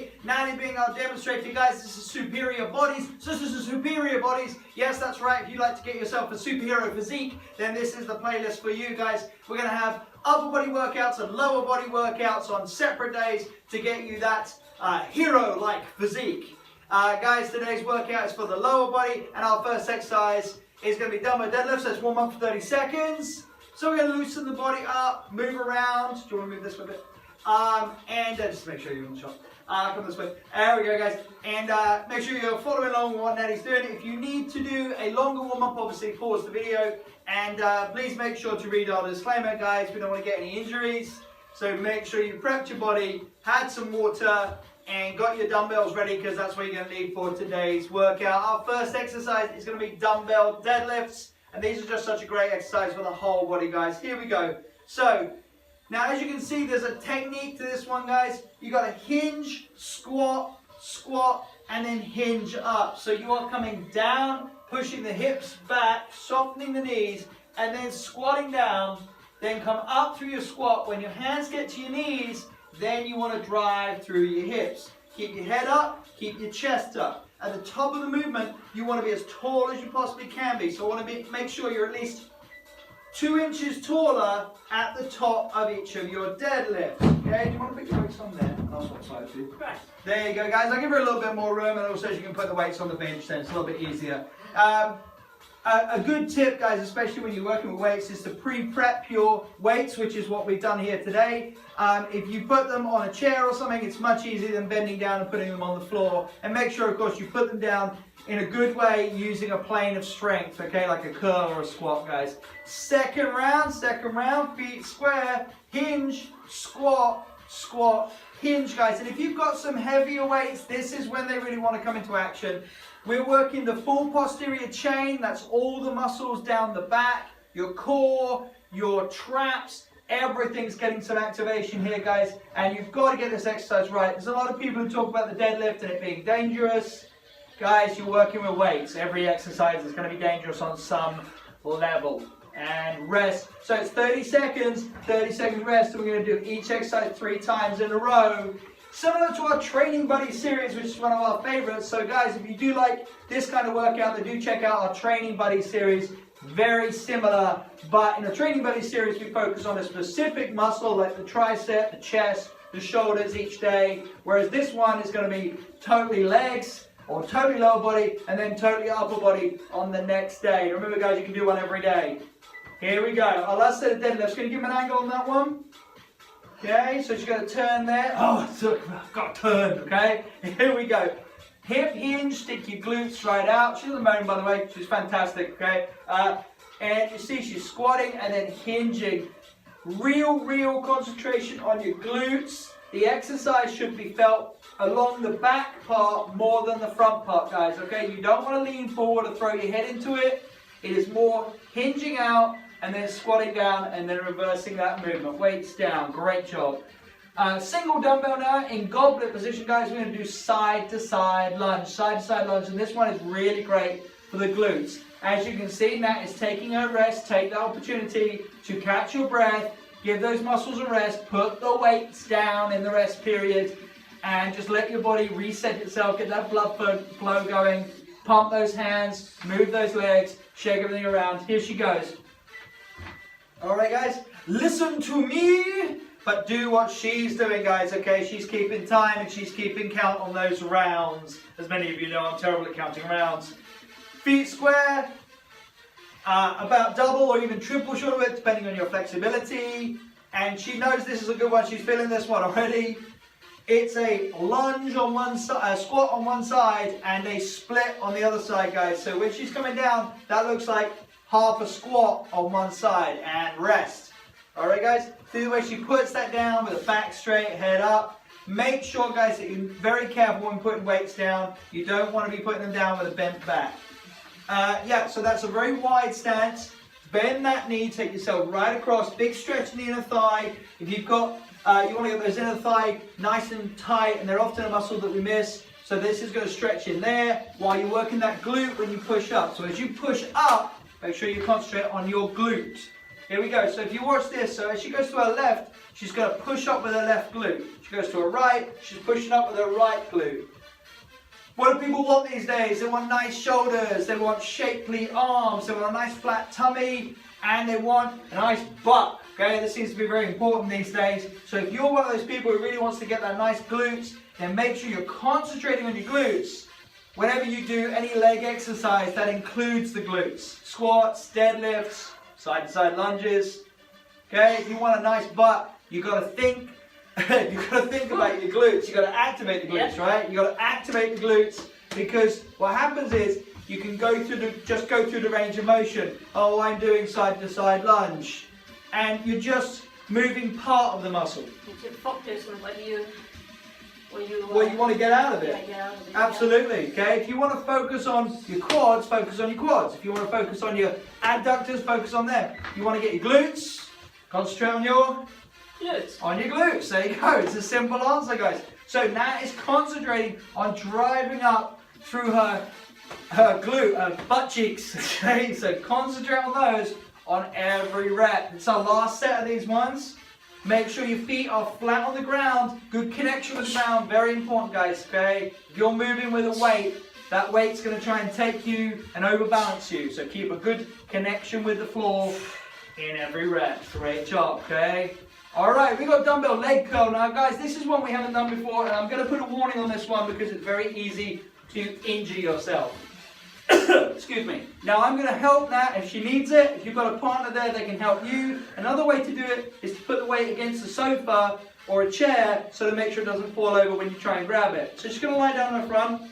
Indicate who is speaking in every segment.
Speaker 1: Nanny. Nanny being our demonstrator, guys. This is superior bodies. So this is superior bodies. Yes, that's right. If you'd like to get yourself a superhero physique, then this is the playlist for you guys. We're going to have upper body workouts and lower body workouts on separate days to get you that hero-like physique. Guys, today's workout is for the lower body, and our first exercise is going to be dumbbell deadlifts. Let's warm up for 30 seconds. So we're going to loosen the body up, move around. Do you want to move this way a bit? And just make sure you're on the shot. Come this way. There we go, guys. And make sure you're following along with what Natty's doing. If you need to do a longer warm-up, obviously pause the video. And please make sure to read our disclaimer, guys. We don't want to get any injuries. So make sure you prepped your body, had some water, and got your dumbbells ready, because that's what you're going to need for today's workout. Our first exercise is going to be dumbbell deadlifts. And these are just such a great exercise for the whole body, guys. Here we go. So, now as you can see, there's a technique to this one, guys. You got to hinge, squat, squat, and then hinge up. So you are coming down, pushing the hips back, softening the knees, and then squatting down. Then come up through your squat. When your hands get to your knees, then you want to drive through your hips. Keep your head up, keep your chest up. At the top of the movement, you want to be as tall as you possibly can be. So I want to make sure you're at least 2 inches taller at the top of each of your deadlifts. Okay, do you want to put your weights on there? And I'll swap sides too. Right. There you go, guys. I'll give her a little bit more room, and also you can put the weights on the bench then. It's a little bit easier. A good tip, guys, especially when you're working with weights, is to pre-prep your weights, which is what we've done here today. If you put them on a chair or something, it's much easier than bending down and putting them on the floor. And make sure, of course, you put them down in a good way using a plane of strength, okay, like a curl or a squat, guys. Second round, feet square, hinge, squat, squat, hinge, guys. And if you've got some heavier weights, this is when they really want to come into action. We're working the full posterior chain. That's all the muscles down the back, your core, your traps. Everything's getting some activation here, guys. And you've got to get this exercise right. There's a lot of people who talk about the deadlift and it being dangerous. Guys, you're working with weights. Every exercise is going to be dangerous on some level. And rest. So it's 30 seconds rest. And we're going to do each exercise 3 times in a row. Similar to our Training Buddy series, which is one of our favorites. So guys, if you do like this kind of workout, then do check out our Training Buddy series. Very similar, but in the Training Buddy series, we focus on a specific muscle like the tricep, the chest, the shoulders each day. Whereas this one is going to be totally legs, or totally lower body, and then totally upper body on the next day. Remember, guys, you can do one every day. Here we go. Our last set of deadlifts. Can you give me an angle on that one? Okay, so she's got to turn there. Oh, I've got to turn, okay? Here we go. Hip hinge, stick your glutes right out. She's a moan, by the way. She's fantastic, okay? And you see she's squatting and then hinging. Real concentration on your glutes. The exercise should be felt along the back part more than the front part, guys, okay? You don't want to lean forward or throw your head into it. It is more hinging out and then squatting down and then reversing that movement. Weights down. Great job. Single dumbbell now in goblet position, guys. We're going to do side to side lunge. Side to side lunge. And this one is really great for the glutes. As you can see, Nat is taking her rest. Take the opportunity to catch your breath. Give those muscles a rest. Put the weights down in the rest period. And just let your body reset itself. Get that blood flow going. Pump those hands. Move those legs. Shake everything around. Here she goes. Alright, guys, listen to me, but do what she's doing, guys, okay? She's keeping time and she's keeping count on those rounds. As many of you know, I'm terrible at counting rounds. Feet square, about double or even triple shoulder width, depending on your flexibility. And she knows this is a good one. She's feeling this one already. It's a lunge on one side, a squat on one side, and a split on the other side, guys. So when she's coming down, that looks like half a squat on one side and rest. Alright, guys, see the way she puts that down with the back straight, head up. Make sure, guys, that you're very careful when putting weights down. You don't want to be putting them down with a bent back. Yeah, so that's a very wide stance. Bend that knee, take yourself right across, big stretch in the inner thigh. If you've got, you want to get those inner thigh nice and tight, and they're often a muscle that we miss. So this is going to stretch in there while you're working that glute when you push up. So as you push up, make sure you concentrate on your glute. Here we go. So if you watch this, so as she goes to her left, she's going to push up with her left glute. She goes to her right, she's pushing up with her right glute. What do people want these days? They want nice shoulders, they want shapely arms, they want a nice flat tummy, and they want a nice butt. Okay, this seems to be very important these days. So if you're one of those people who really wants to get that nice glutes, then make sure you're concentrating on your glutes. Whenever you do any leg exercise, that includes the glutes. Squats, deadlifts, side-to-side lunges. Okay, if you want a nice butt, you've got to think. You've got to think about your glutes. You've got to activate the glutes, right? You've got to activate the glutes, because what happens is you can go through just go through the range of motion. Oh, I'm doing side-to-side lunge, and you're just moving part of the muscle.
Speaker 2: You should focus on what you
Speaker 1: want to get out of it.
Speaker 2: Yeah, get out of it.
Speaker 1: Absolutely. Okay. If you want to focus on your quads, focus on your quads. If you want to focus on your adductors, focus on them. If you want to get your glutes, concentrate on your
Speaker 2: glutes.
Speaker 1: On your glutes. There you go. It's a simple answer, guys. So Nat is concentrating on driving up through her butt cheeks. Okay. So concentrate on those on every rep. It's our last set of these ones. Make sure your feet are flat on the ground. Good connection with the ground. Very important, guys. Okay. If you're moving with a weight, that weight's going to try and take you and overbalance you. So keep a good connection with the floor in every rep. Great job. Okay. All right, we got dumbbell leg curl now, guys. This is one we haven't done before, and I'm going to put a warning on this one because it's very easy to injure yourself. Excuse me. Now I'm going to help Nat if she needs it. If you've got a partner there, they can help you. Another way to do it is to put the weight against the sofa or a chair so to make sure it doesn't fall over when you try and grab it. So she's going to lie down on the front.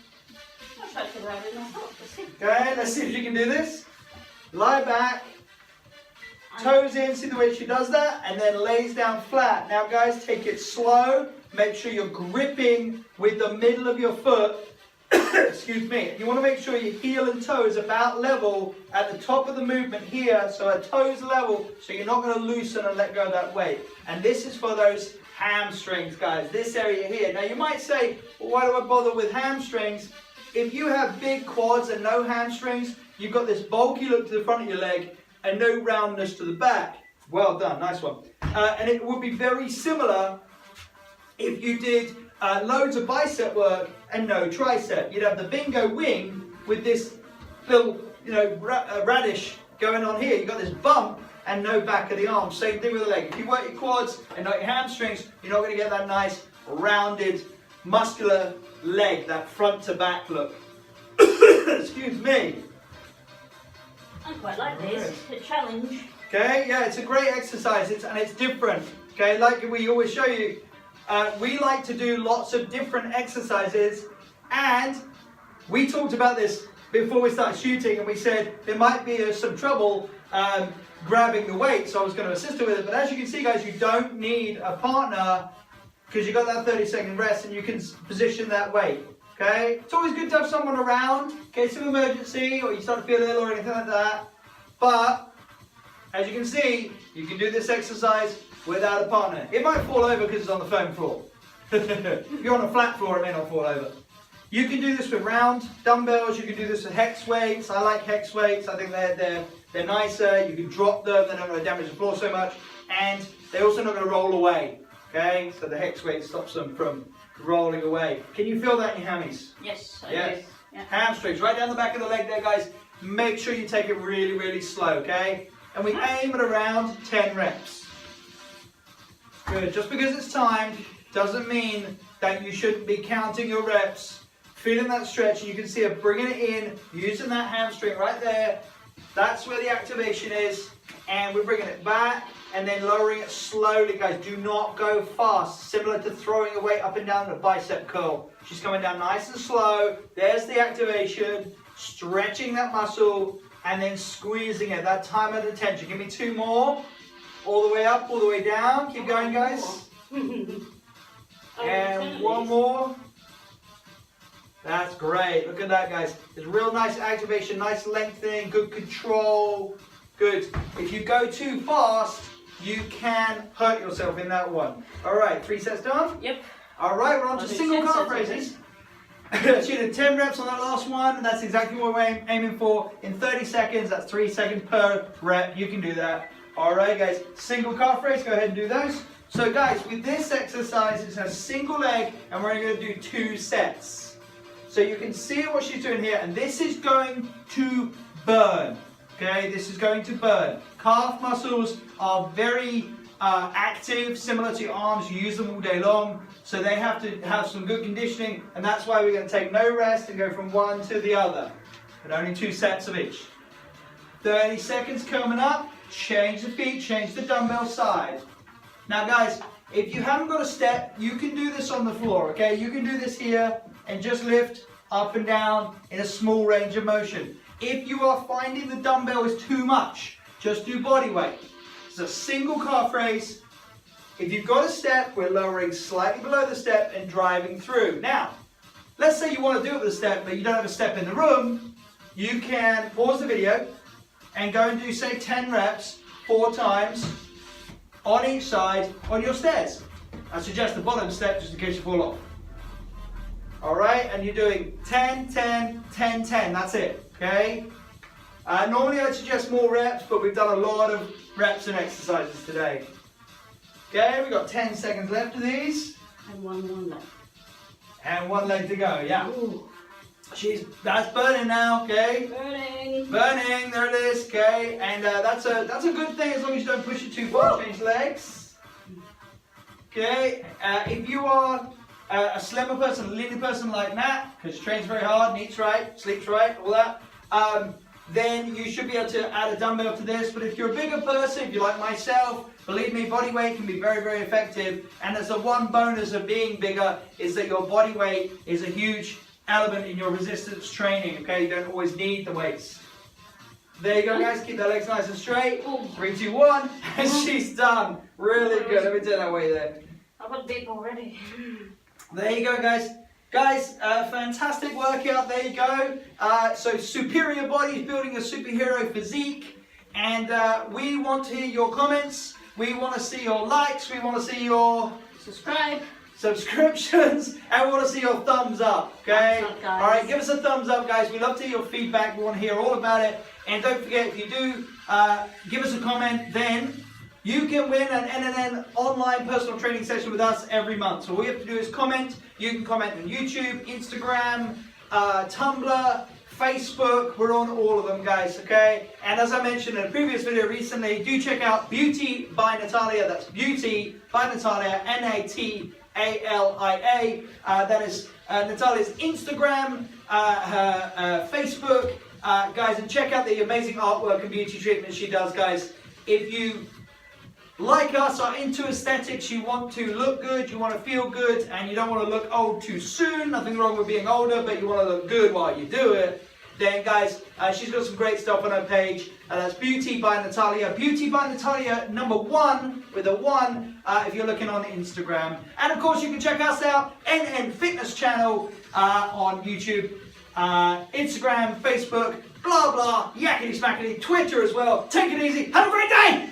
Speaker 2: I'll try to grab it myself.
Speaker 1: Okay, let's see if you can do this. Lie back. Toes in, see the way she does that, and then lays down flat. Now guys, take it slow. Make sure you're gripping with the middle of your foot. Excuse me. You want to make sure your heel and toe is about level at the top of the movement here, so her toes level, so you're not going to loosen and let go of that weight. And this is for those hamstrings, guys, this area here. Now you might say, well, why do I bother with hamstrings? If you have big quads and no hamstrings, you've got this bulky look to the front of your leg and no roundness to the back. Well done, nice one. And it would be very similar if you did loads of bicep work and no tricep. You'd have the bingo wing with this little, radish going on here. You've got this bump and no back of the arm. Same thing with the leg. If you work your quads and not your hamstrings, you're not going to get that nice, rounded, muscular leg, that front to back look. Excuse me.
Speaker 2: I quite like this. It's a challenge.
Speaker 1: Okay, yeah, it's a great exercise, and it's different. Okay, like we always show you, we like to do lots of different exercises, and we talked about this before we started shooting, and we said there might be some trouble grabbing the weight, so I was going to assist her with it. But as you can see, guys, you don't need a partner because you've got that 30-second rest, and you can position that weight. Okay, it's always good to have someone around in case of emergency or you start to feel ill or anything like that. But as you can see, you can do this exercise without a partner. It might fall over because it's on the foam floor. If you're on a flat floor, it may not fall over. You can do this with round dumbbells. You can do this with hex weights. I like hex weights. I think they're nicer. You can drop them. They're not going to damage the floor so much, and they're also not going to roll away. Okay, so the hex weight stops them from rolling away. Can you feel that in your hammies?
Speaker 2: Yes, I
Speaker 1: Yes.
Speaker 2: do. Yeah.
Speaker 1: Hamstrings, right down the back of the leg there, guys. Make sure you take it really, really slow, okay? And we aim at around 10 reps. Good. Just because it's timed doesn't mean that you shouldn't be counting your reps. Feeling that stretch, and you can see her bringing it in, using that hamstring right there. That's where the activation is. And we're bringing it back and then lowering it slowly, guys. Do not go fast. Similar to throwing a weight up and down the bicep curl. She's coming down nice and slow. There's the activation. Stretching that muscle and then squeezing it. That time and attention. Give me 2 more. All the way up, all the way down. Keep going, guys. And 1 more. That's great. Look at that, guys. There's real nice activation, nice lengthening, good control. Good. If you go too fast, you can hurt yourself in that one. All right, 3 sets done?
Speaker 2: Yep.
Speaker 1: All right, we're on to single calf raises. She did 10 reps on that last one, and that's exactly what we're aiming for. In 30 seconds, that's 3 seconds per rep. You can do that. All right, guys, single calf raise, go ahead and do those. So guys, with this exercise, it's a single leg, and we're going to do 2 sets. So you can see what she's doing here, and this is going to burn. Okay, this is going to burn. Calf muscles are very active, similar to your arms. You use them all day long, so they have to have some good conditioning, and that's why we're going to take no rest and go from one to the other, but only 2 sets of each. 30 seconds coming up. Change the feet, change the dumbbell side. Now guys, if you haven't got a step, you can do this on the floor, okay? You can do this here and just lift up and down in a small range of motion. If you are finding the dumbbell is too much, just do body weight. It's a single calf raise. If you've got a step, we're lowering slightly below the step and driving through. Now, let's say you want to do it with a step, but you don't have a step in the room. You can pause the video and go and do, say, 10 reps, 4 times, on each side, on your stairs. I suggest the bottom step, just in case you fall off. Alright, and you're doing 10, 10, 10, 10, that's it, okay? Normally I'd suggest more reps, but we've done a lot of reps and exercises today. Okay, we've got 10 seconds left of these.
Speaker 2: And one left.
Speaker 1: And 1 leg to go, yeah.
Speaker 2: Ooh.
Speaker 1: That's burning now, okay?
Speaker 2: Burning.
Speaker 1: Burning, there it is, okay? And that's a good thing as long as you don't push it too far. Change legs. Okay, if you are a slimmer person, a leaner person like Matt, because he trains very hard, eats right, sleeps right, all that, then you should be able to add a dumbbell to this. But if you're a bigger person, if you're like myself, believe me, body weight can be very, very effective. And there's the one bonus of being bigger is that your body weight is a huge element in your resistance training, okay? You don't always need the weights. There you go, guys. Keep the legs nice and straight. 3, 2, 1. And she's done. Really good. Let me turn that way there.
Speaker 2: I've got deep already.
Speaker 1: There you go, guys. Guys, fantastic workout. There you go. So superior bodies, building a superhero physique. And we want to hear your comments. We want to see your likes. We want to see your subscriptions, and we want to see your thumbs up, okay?
Speaker 2: Thumbs up, guys.
Speaker 1: All right, give us a thumbs up, guys. We love to hear your feedback. We want to hear all about it. And don't forget, if you do give us a comment, then you can win an NNN online personal training session with us every month. So all you have to do is comment. You can comment on YouTube, Instagram, Tumblr, Facebook. We're on all of them, guys, okay? And as I mentioned in a previous video recently, do check out Beauty by Natalia. That's Beauty by Natalia, Natalia. That is Natalia's Instagram, her Facebook, guys, and check out the amazing artwork and beauty treatment she does, guys. If you, like us, are into aesthetics, you want to look good, you want to feel good, and you don't want to look old too soon, nothing wrong with being older, but you want to look good while you do it, then guys, she's got some great stuff on her page. That's Beauty by Natalia. Beauty by Natalia #1 with a 1 if you're looking on Instagram. And of course you can check us out, NN Fitness Channel on YouTube, Instagram, Facebook, blah blah, yakety smackety, Twitter as well. Take it easy. Have a great day!